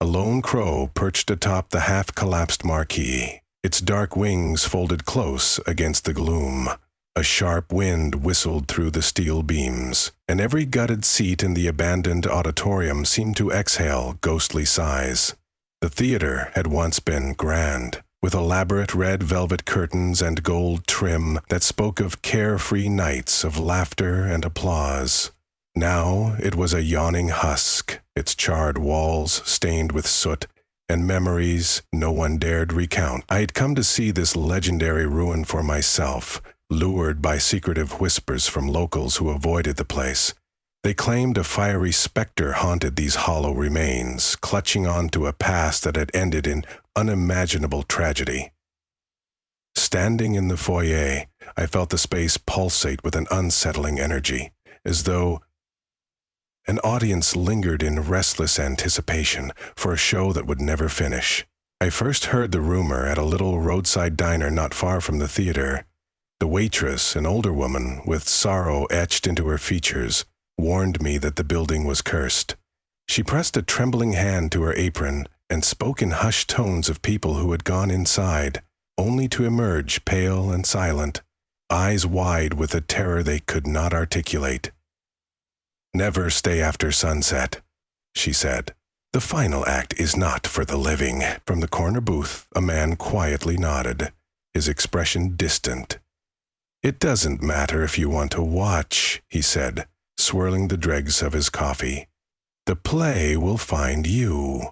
A lone crow perched atop the half-collapsed marquee, its dark wings folded close against the gloom. A sharp wind whistled through the steel beams, and every gutted seat in the abandoned auditorium seemed to exhale ghostly sighs. The theater had once been grand, with elaborate red velvet curtains and gold trim that spoke of carefree nights of laughter and applause. Now it was a yawning husk, its charred walls stained with soot, and memories no one dared recount. I had come to see this legendary ruin for myself, lured by secretive whispers from locals who avoided the place. They claimed a fiery specter haunted these hollow remains, clutching on to a past that had ended in unimaginable tragedy. Standing in the foyer, I felt the space pulsate with an unsettling energy, as though an audience lingered in restless anticipation for a show that would never finish. I first heard the rumor at a little roadside diner not far from the theater. The waitress, an older woman with sorrow etched into her features, warned me that the building was cursed. She pressed a trembling hand to her apron and spoke in hushed tones of people who had gone inside, only to emerge pale and silent, eyes wide with a terror they could not articulate. "Never stay after sunset," she said. "The final act is not for the living." From the corner booth, a man quietly nodded, his expression distant. "It doesn't matter if you want to watch," he said, swirling the dregs of his coffee. "The play will find you."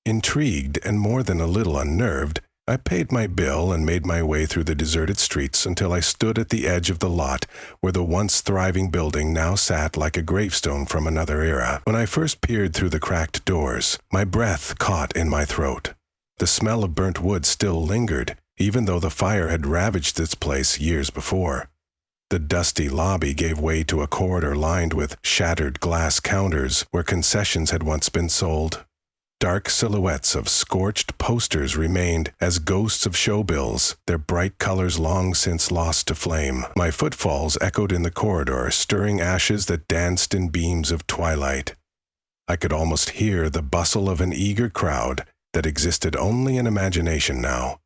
Intrigued and more than a little unnerved, I paid my bill and made my way through the deserted streets until I stood at the edge of the lot where the once thriving building now sat like a gravestone from another era. When I first peered through the cracked doors, my breath caught in my throat. The smell of burnt wood still lingered, even though the fire had ravaged this place years before. The dusty lobby gave way to a corridor lined with shattered glass counters where concessions had once been sold. Dark silhouettes of scorched posters remained as ghosts of showbills, their bright colors long since lost to flame. My footfalls echoed in the corridor, stirring ashes that danced in beams of twilight. I could almost hear the bustle of an eager crowd that existed only in imagination now.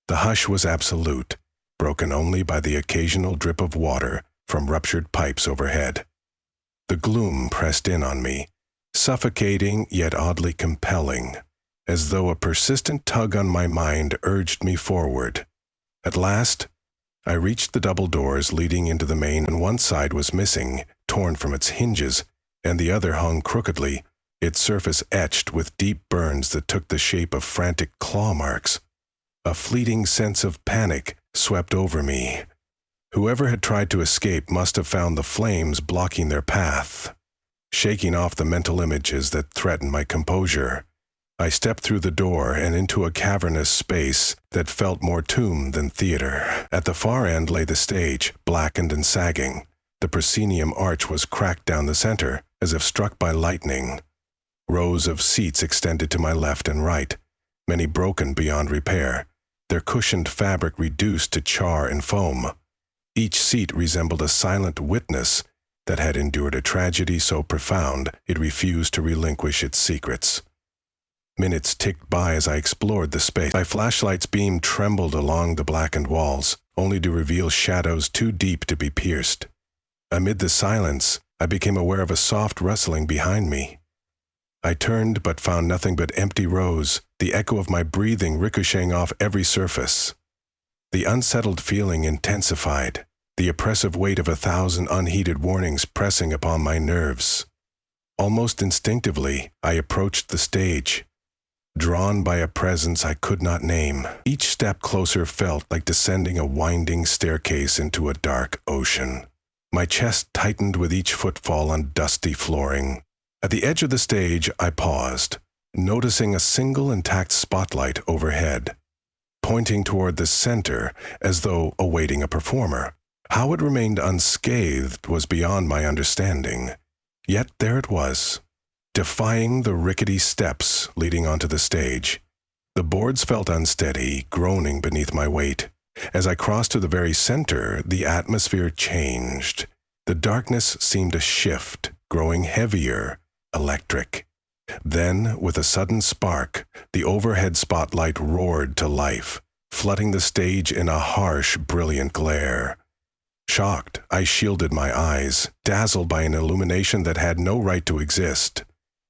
The hush was absolute, broken only by the occasional drip of water from ruptured pipes overhead. The gloom pressed in on me, suffocating yet oddly compelling, as though a persistent tug on my mind urged me forward. At last, I reached the double doors leading into the main, and one side was missing, torn from its hinges, and the other hung crookedly, its surface etched with deep burns that took the shape of frantic claw marks. A fleeting sense of panic swept over me. Whoever had tried to escape must have found the flames blocking their path. Shaking off the mental images that threatened my composure, I stepped through the door and into a cavernous space that felt more tomb than theater. At the far end lay the stage, blackened and sagging. The proscenium arch was cracked down the center, as if struck by lightning. Rows of seats extended to my left and right, many broken beyond repair, their cushioned fabric reduced to char and foam. Each seat resembled a silent witness that had endured a tragedy so profound it refused to relinquish its secrets. Minutes ticked by as I explored the space. My flashlight's beam trembled along the blackened walls, only to reveal shadows too deep to be pierced. Amid the silence, I became aware of a soft rustling behind me. I turned but found nothing but empty rows, the echo of my breathing ricocheting off every surface. The unsettled feeling intensified, the oppressive weight of 1,000 unheeded warnings pressing upon my nerves. Almost instinctively, I approached the stage, drawn by a presence I could not name. Each step closer felt like descending a winding staircase into a dark ocean. My chest tightened with each footfall on dusty flooring. At the edge of the stage, I paused, noticing a single intact spotlight overhead, pointing toward the center as though awaiting a performer. How it remained unscathed was beyond my understanding. Yet there it was, defying the rickety steps leading onto the stage. The boards felt unsteady, groaning beneath my weight. As I crossed to the very center, the atmosphere changed. The darkness seemed to shift, growing heavier, electric. Then, with a sudden spark, the overhead spotlight roared to life, flooding the stage in a harsh, brilliant glare. Shocked, I shielded my eyes, dazzled by an illumination that had no right to exist.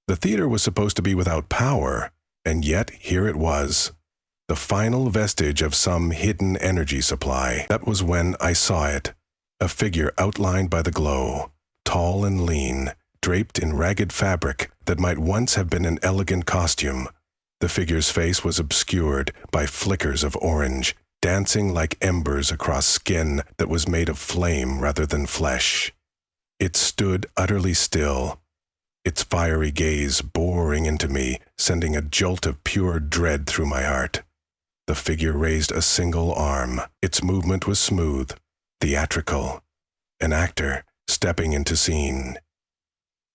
The theater was supposed to be without power, and yet here it was, the final vestige of some hidden energy supply. That was when I saw it, a figure outlined by the glow, tall and lean, draped in ragged fabric that might once have been an elegant costume. The figure's face was obscured by flickers of orange, dancing like embers across skin that was made of flame rather than flesh. It stood utterly still, its fiery gaze boring into me, sending a jolt of pure dread through my heart. The figure raised a single arm. Its movement was smooth, theatrical, an actor stepping into scene.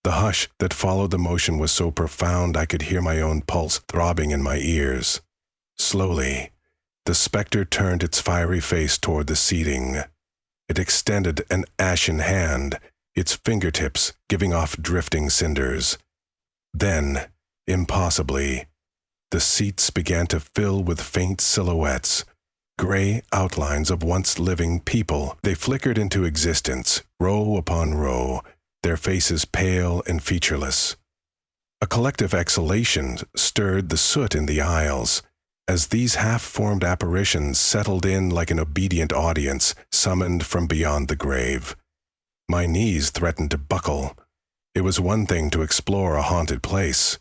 The hush that followed the motion was so profound I could hear my own pulse throbbing in my ears. Slowly, the specter turned its fiery face toward the seating. It extended an ashen hand, its fingertips giving off drifting cinders. Then, impossibly, the seats began to fill with faint silhouettes, gray outlines of once living people. They flickered into existence, row upon row, their faces pale and featureless. A collective exhalation stirred the soot in the aisles, as these half-formed apparitions settled in like an obedient audience summoned from beyond the grave. My knees threatened to buckle. It was one thing to explore a haunted place.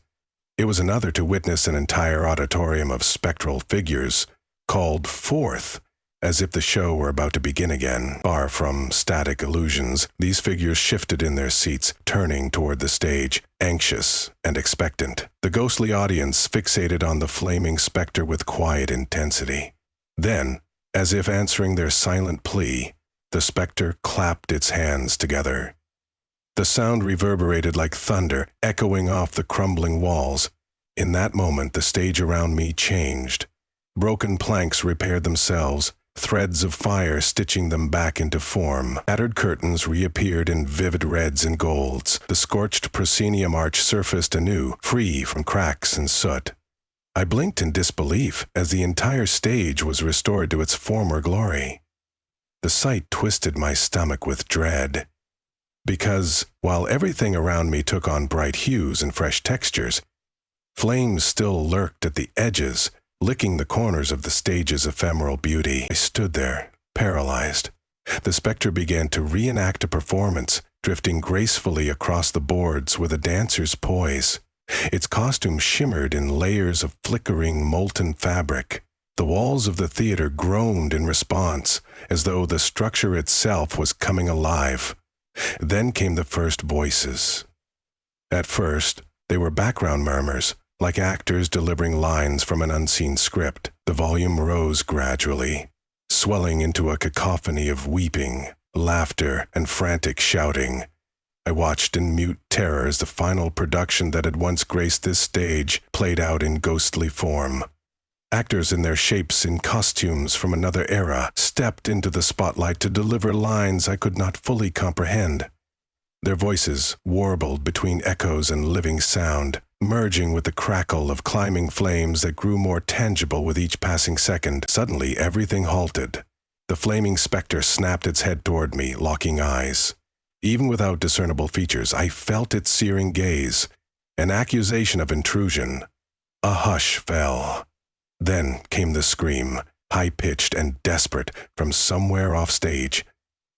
It was another to witness an entire auditorium of spectral figures, called forth, as if the show were about to begin again. Far from static illusions, these figures shifted in their seats, turning toward the stage, anxious and expectant. The ghostly audience fixated on the flaming specter with quiet intensity. Then, as if answering their silent plea, the specter clapped its hands together. The sound reverberated like thunder, echoing off the crumbling walls. In that moment, the stage around me changed. Broken planks repaired themselves, threads of fire stitching them back into form. Tattered curtains reappeared in vivid reds and golds. The scorched proscenium arch surfaced anew, free from cracks and soot. I blinked in disbelief as the entire stage was restored to its former glory. The sight twisted my stomach with dread. Because, while everything around me took on bright hues and fresh textures, flames still lurked at the edges, licking the corners of the stage's ephemeral beauty. I stood there, paralyzed. The specter began to reenact a performance, drifting gracefully across the boards with a dancer's poise. Its costume shimmered in layers of flickering molten fabric. The walls of the theater groaned in response, as though the structure itself was coming alive. Then came the first voices. At first, they were background murmurs, like actors delivering lines from an unseen script. The volume rose gradually, swelling into a cacophony of weeping, laughter, and frantic shouting. I watched in mute terror as the final production that had once graced this stage played out in ghostly form. Actors in their shapes in costumes from another era stepped into the spotlight to deliver lines I could not fully comprehend. Their voices warbled between echoes and living sound, merging with the crackle of climbing flames that grew more tangible with each passing second. Suddenly, everything halted. The flaming specter snapped its head toward me, locking eyes. Even without discernible features, I felt its searing gaze, an accusation of intrusion. A hush fell. Then came the scream, high-pitched and desperate, from somewhere off stage.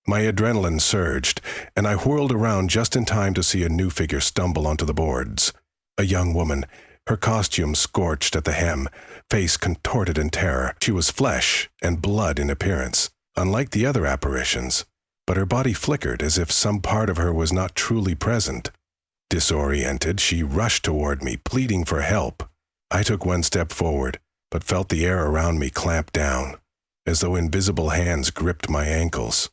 My adrenaline surged, and I whirled around just in time to see a new figure stumble onto the boards. A young woman, her costume scorched at the hem, face contorted in terror. She was flesh and blood in appearance, unlike the other apparitions, but her body flickered as if some part of her was not truly present. Disoriented, she rushed toward me, pleading for help. I took one step forward, but felt the air around me clamp down, as though invisible hands gripped my ankles.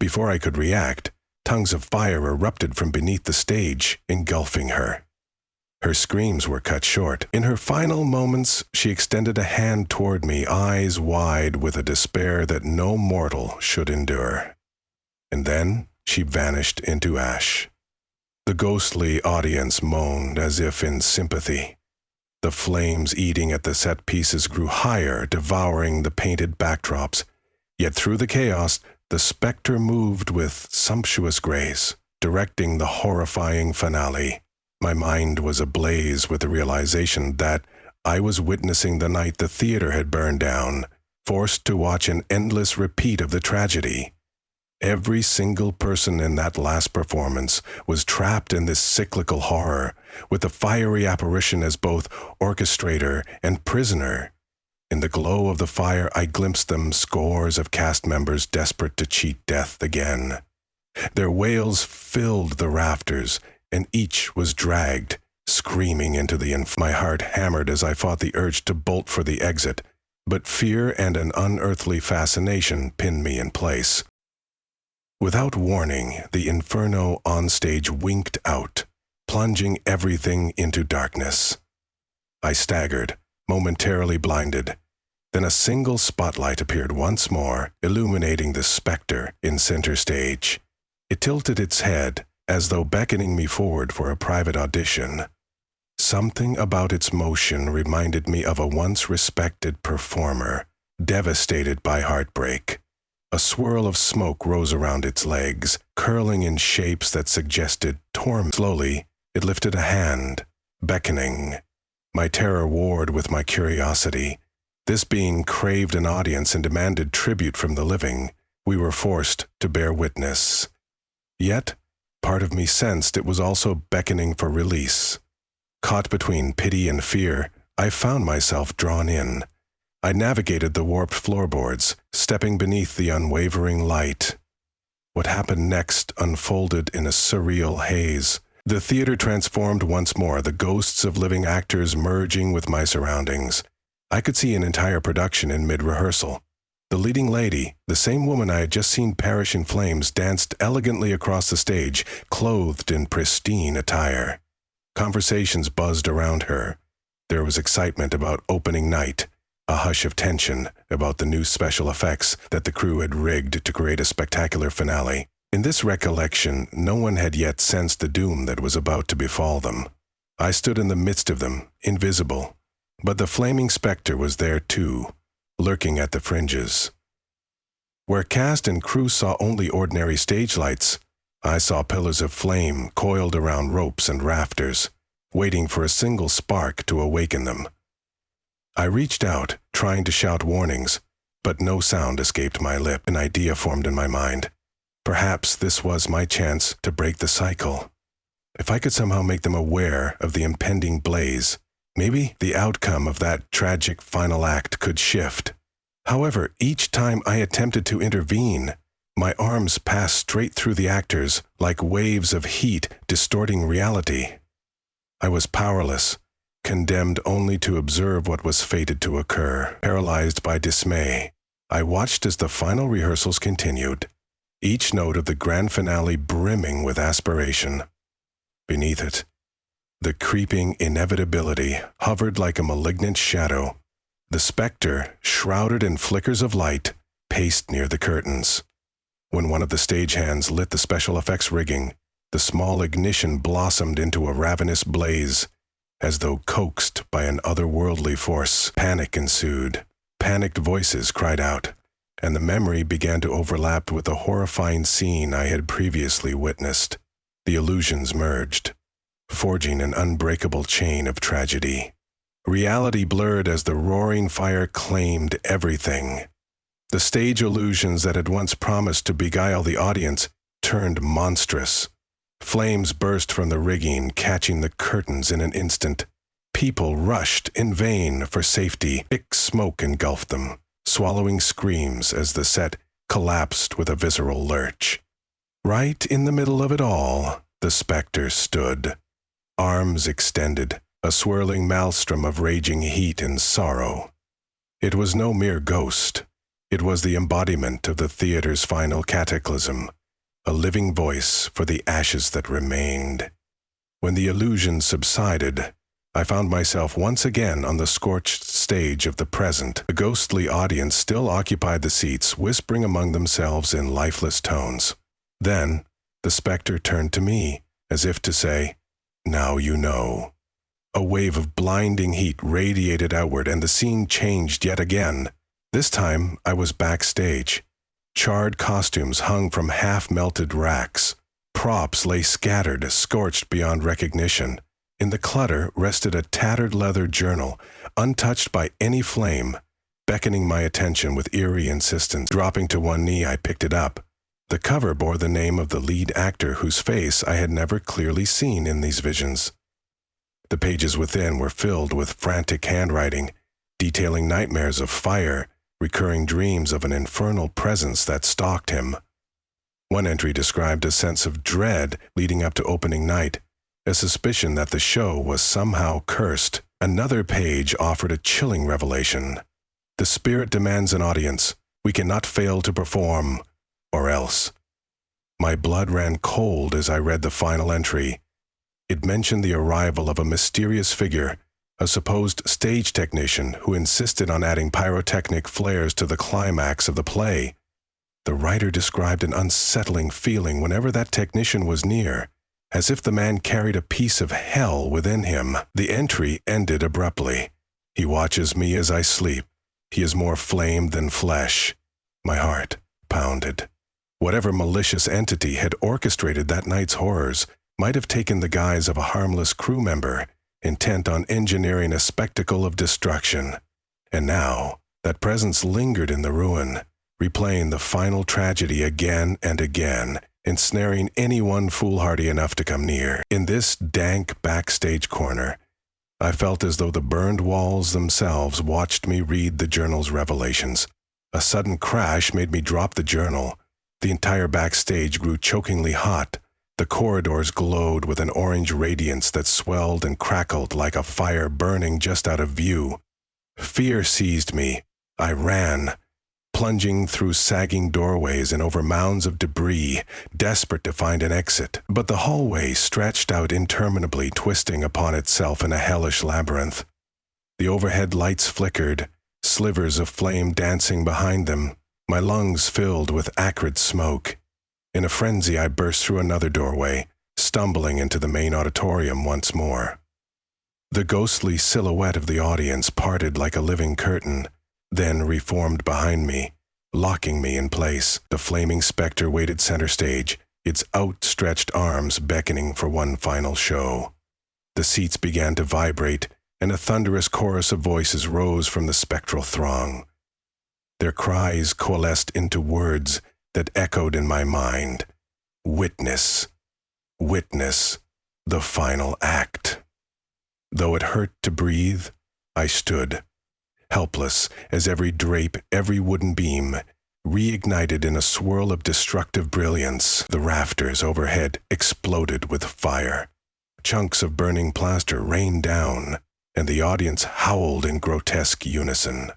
Before I could react, tongues of fire erupted from beneath the stage, engulfing her. Her screams were cut short. In her final moments, she extended a hand toward me, eyes wide with a despair that no mortal should endure. And then she vanished into ash. The ghostly audience moaned as if in sympathy. The flames eating at the set pieces grew higher, devouring the painted backdrops. Yet through the chaos, the specter moved with sumptuous grace, directing the horrifying finale. My mind was ablaze with the realization that I was witnessing the night the theater had burned down, forced to watch an endless repeat of the tragedy. Every single person in that last performance was trapped in this cyclical horror, with the fiery apparition as both orchestrator and prisoner. In the glow of the fire, I glimpsed them, scores of cast members desperate to cheat death again. Their wails filled the rafters, and each was dragged, screaming into the My heart hammered as I fought the urge to bolt for the exit, but fear and an unearthly fascination pinned me in place. Without warning, the inferno on stage winked out, plunging everything into darkness. I staggered, momentarily blinded. Then a single spotlight appeared once more, illuminating the specter in center stage. It tilted its head, as though beckoning me forward for a private audition. Something about its motion reminded me of a once respected performer, devastated by heartbreak. A swirl of smoke rose around its legs, curling in shapes that suggested torment. Slowly, it lifted a hand, beckoning. My terror warred with my curiosity. This being craved an audience and demanded tribute from the living. We were forced to bear witness. Yet, part of me sensed it was also beckoning for release. Caught between pity and fear, I found myself drawn in. I navigated the warped floorboards, stepping beneath the unwavering light. What happened next unfolded in a surreal haze. The theater transformed once more, the ghosts of living actors merging with my surroundings. I could see an entire production in mid-rehearsal. The leading lady, the same woman I had just seen perish in flames, danced elegantly across the stage, clothed in pristine attire. Conversations buzzed around her. There was excitement about opening night, a hush of tension about the new special effects that the crew had rigged to create a spectacular finale. In this recollection, no one had yet sensed the doom that was about to befall them. I stood in the midst of them, invisible, but the flaming specter was there too, lurking at the fringes. Where cast and crew saw only ordinary stage lights, I saw pillars of flame coiled around ropes and rafters, waiting for a single spark to awaken them. I reached out, trying to shout warnings, but no sound escaped my lip. An idea formed in my mind. Perhaps this was my chance to break the cycle. If I could somehow make them aware of the impending blaze, maybe the outcome of that tragic final act could shift. However, each time I attempted to intervene, my arms passed straight through the actors like waves of heat distorting reality. I was powerless, condemned only to observe what was fated to occur. Paralyzed by dismay, I watched as the final rehearsals continued, each note of the grand finale brimming with aspiration. Beneath it, the creeping inevitability hovered like a malignant shadow. The specter, shrouded in flickers of light, paced near the curtains. When one of the stagehands lit the special effects rigging, the small ignition blossomed into a ravenous blaze. As though coaxed by an otherworldly force, panic ensued. Panicked voices cried out, and the memory began to overlap with the horrifying scene I had previously witnessed. The illusions merged, forging an unbreakable chain of tragedy. Reality blurred as the roaring fire claimed everything. The stage illusions that had once promised to beguile the audience turned monstrous. Flames burst from the rigging, catching the curtains in an instant. People rushed in vain for safety. Thick smoke engulfed them, swallowing screams as the set collapsed with a visceral lurch. Right in the middle of it all, the specter stood, arms extended, a swirling maelstrom of raging heat and sorrow. It was no mere ghost. It was the embodiment of the theater's final cataclysm, a living voice for the ashes that remained. When the illusion subsided, I found myself once again on the scorched stage of the present. The ghostly audience still occupied the seats, whispering among themselves in lifeless tones. Then, the specter turned to me, as if to say, "Now you know." A wave of blinding heat radiated outward, and the scene changed yet again. This time, I was backstage. Charred costumes hung from half-melted racks. Props lay scattered, scorched beyond recognition. In the clutter rested a tattered leather journal, untouched by any flame, beckoning my attention with eerie insistence. Dropping to one knee, I picked it up. The cover bore the name of the lead actor whose face I had never clearly seen in these visions. The pages within were filled with frantic handwriting, detailing nightmares of fire, recurring dreams of an infernal presence that stalked him. One entry described a sense of dread leading up to opening night, a suspicion that the show was somehow cursed. Another page offered a chilling revelation. "The spirit demands an audience. We cannot fail to perform, or else." My blood ran cold as I read the final entry. It mentioned the arrival of a mysterious figure, a supposed stage technician who insisted on adding pyrotechnic flares to the climax of the play. The writer described an unsettling feeling whenever that technician was near, as if the man carried a piece of hell within him. The entry ended abruptly. "He watches me as I sleep. He is more flame than flesh." My heart pounded. Whatever malicious entity had orchestrated that night's horrors might have taken the guise of a harmless crew member, intent on engineering a spectacle of destruction. And now, that presence lingered in the ruin, replaying the final tragedy again and again, ensnaring anyone foolhardy enough to come near. In this dank backstage corner, I felt as though the burned walls themselves watched me read the journal's revelations. A sudden crash made me drop the journal. The entire backstage grew chokingly hot. The corridors glowed with an orange radiance that swelled and crackled like a fire burning just out of view. Fear seized me. I ran, plunging through sagging doorways and over mounds of debris, desperate to find an exit. But the hallway stretched out interminably, twisting upon itself in a hellish labyrinth. The overhead lights flickered, slivers of flame dancing behind them, my lungs filled with acrid smoke. In a frenzy, I burst through another doorway, stumbling into the main auditorium once more. The ghostly silhouette of the audience parted like a living curtain, then reformed behind me, locking me in place. The flaming specter waited center stage, its outstretched arms beckoning for one final show. The seats began to vibrate, and a thunderous chorus of voices rose from the spectral throng. Their cries coalesced into words that echoed in my mind. "Witness, witness the final act." Though it hurt to breathe, I stood, helpless as every drape, every wooden beam, reignited in a swirl of destructive brilliance. The rafters overhead exploded with fire. Chunks of burning plaster rained down, and the audience howled in grotesque unison.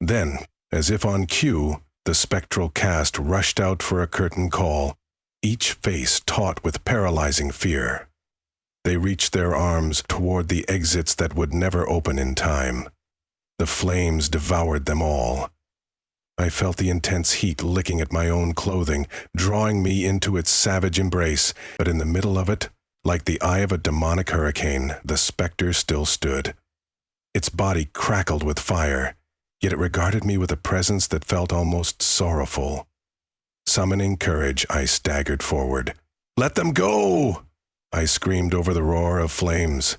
Then, as if on cue, the spectral cast rushed out for a curtain call, each face taut with paralyzing fear. They reached their arms toward the exits that would never open in time. The flames devoured them all. I felt the intense heat licking at my own clothing, drawing me into its savage embrace, but in the middle of it, like the eye of a demonic hurricane, the specter still stood. Its body crackled with fire, yet it regarded me with a presence that felt almost sorrowful. Summoning courage, I staggered forward. "Let them go!" I screamed over the roar of flames.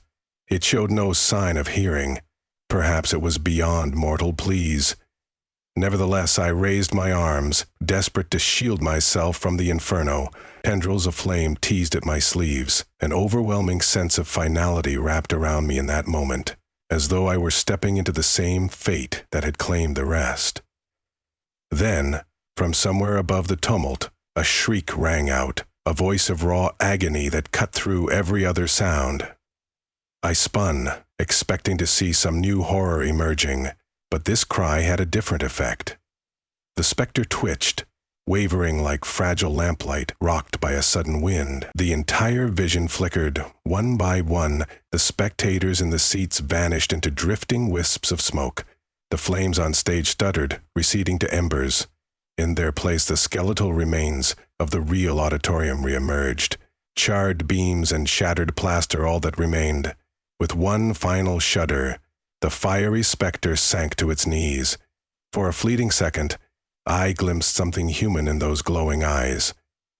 It showed no sign of hearing. Perhaps it was beyond mortal pleas. Nevertheless, I raised my arms, desperate to shield myself from the inferno. Tendrils of flame teased at my sleeves. An overwhelming sense of finality wrapped around me in that moment, as though I were stepping into the same fate that had claimed the rest. Then, from somewhere above the tumult, a shriek rang out, a voice of raw agony that cut through every other sound. I spun, expecting to see some new horror emerging, but this cry had a different effect. The specter twitched, wavering like fragile lamplight rocked by a sudden wind. The entire vision flickered. One by one, the spectators in the seats vanished into drifting wisps of smoke. The flames on stage stuttered, receding to embers. In their place, the skeletal remains of the real auditorium reemerged, charred beams and shattered plaster all that remained. With one final shudder, the fiery specter sank to its knees. For a fleeting second, I glimpsed something human in those glowing eyes.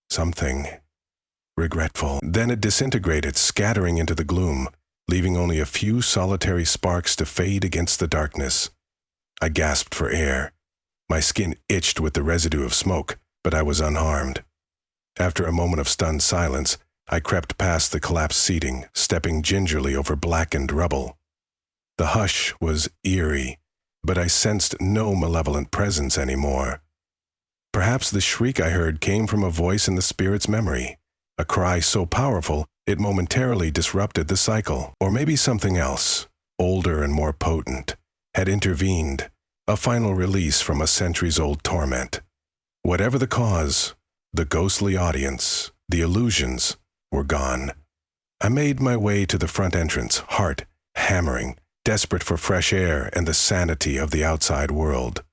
Something regretful. Then it disintegrated, scattering into the gloom, leaving only a few solitary sparks to fade against the darkness. I gasped for air. My skin itched with the residue of smoke, but I was unharmed. After a moment of stunned silence, I crept past the collapsed seating, stepping gingerly over blackened rubble. The hush was eerie, but I sensed no malevolent presence anymore. Perhaps the shriek I heard came from a voice in the spirit's memory, a cry so powerful it momentarily disrupted the cycle. Or maybe something else, older and more potent, had intervened, a final release from a centuries-old torment. Whatever the cause, the ghostly audience, the illusions, were gone. I made my way to the front entrance, heart hammering, desperate for fresh air and the sanity of the outside world.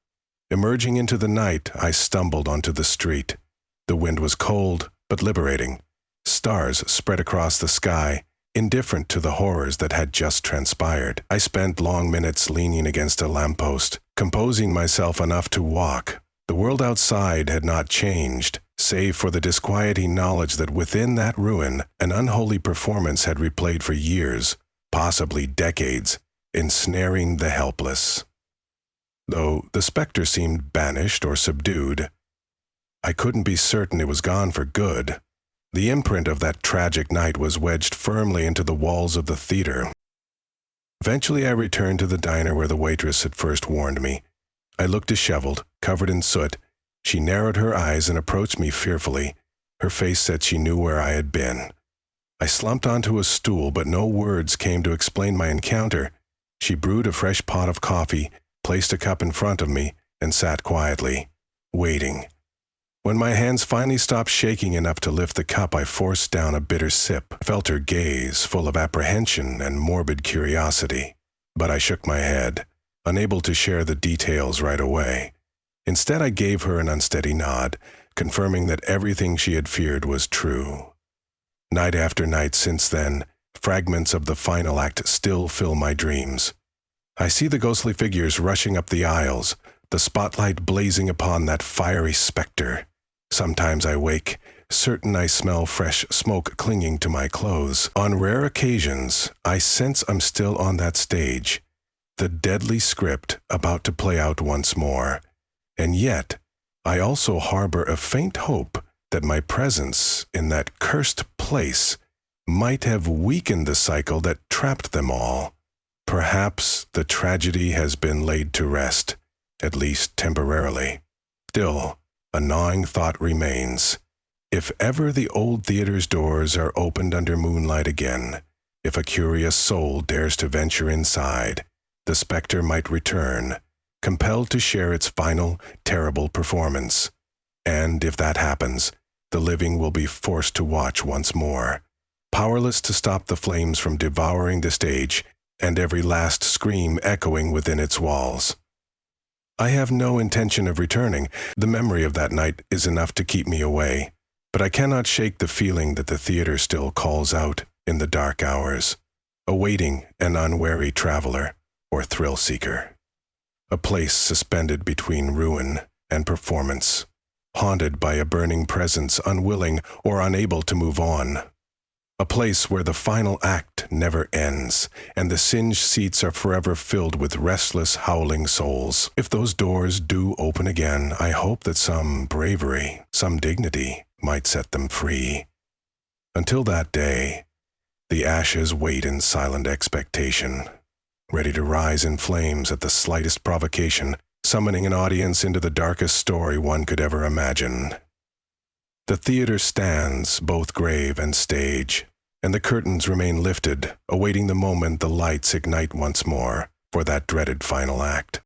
Emerging into the night, I stumbled onto the street. The wind was cold, but liberating. Stars spread across the sky, indifferent to the horrors that had just transpired. I spent long minutes leaning against a lamppost, composing myself enough to walk. The world outside had not changed, save for the disquieting knowledge that within that ruin, an unholy performance had replayed for years, possibly decades, ensnaring the helpless. Though the specter seemed banished or subdued, I couldn't be certain it was gone for good. The imprint of that tragic night was wedged firmly into the walls of the theater. Eventually I returned to the diner where the waitress had first warned me. I looked disheveled, covered in soot. She narrowed her eyes and approached me fearfully. Her face said she knew where I had been. I slumped onto a stool, but no words came to explain my encounter. She brewed a fresh pot of coffee, placed a cup in front of me, and sat quietly, waiting. When my hands finally stopped shaking enough to lift the cup, I forced down a bitter sip. I felt her gaze, full of apprehension and morbid curiosity. But I shook my head, unable to share the details right away. Instead, I gave her an unsteady nod, confirming that everything she had feared was true. Night after night since then, fragments of the final act still fill my dreams. I see the ghostly figures rushing up the aisles, the spotlight blazing upon that fiery specter. Sometimes I wake, certain I smell fresh smoke clinging to my clothes. On rare occasions, I sense I'm still on that stage, the deadly script about to play out once more. And yet, I also harbor a faint hope that my presence in that cursed place might have weakened the cycle that trapped them all. Perhaps the tragedy has been laid to rest, at least temporarily. Still, a gnawing thought remains. If ever the old theater's doors are opened under moonlight again, if a curious soul dares to venture inside, the specter might return, compelled to share its final, terrible performance. And if that happens, the living will be forced to watch once more, powerless to stop the flames from devouring the stage and every last scream echoing within its walls. I have no intention of returning. The memory of that night is enough to keep me away, but I cannot shake the feeling that the theater still calls out in the dark hours, awaiting an unwary traveler or thrill seeker. A place suspended between ruin and performance, haunted by a burning presence unwilling or unable to move on. A place where the final act never ends, and the singed seats are forever filled with restless, howling souls. If those doors do open again, I hope that some bravery, some dignity, might set them free. Until that day, the ashes wait in silent expectation, ready to rise in flames at the slightest provocation, summoning an audience into the darkest story one could ever imagine. The theater stands, both grave and stage, and the curtains remain lifted, awaiting the moment the lights ignite once more for that dreaded final act.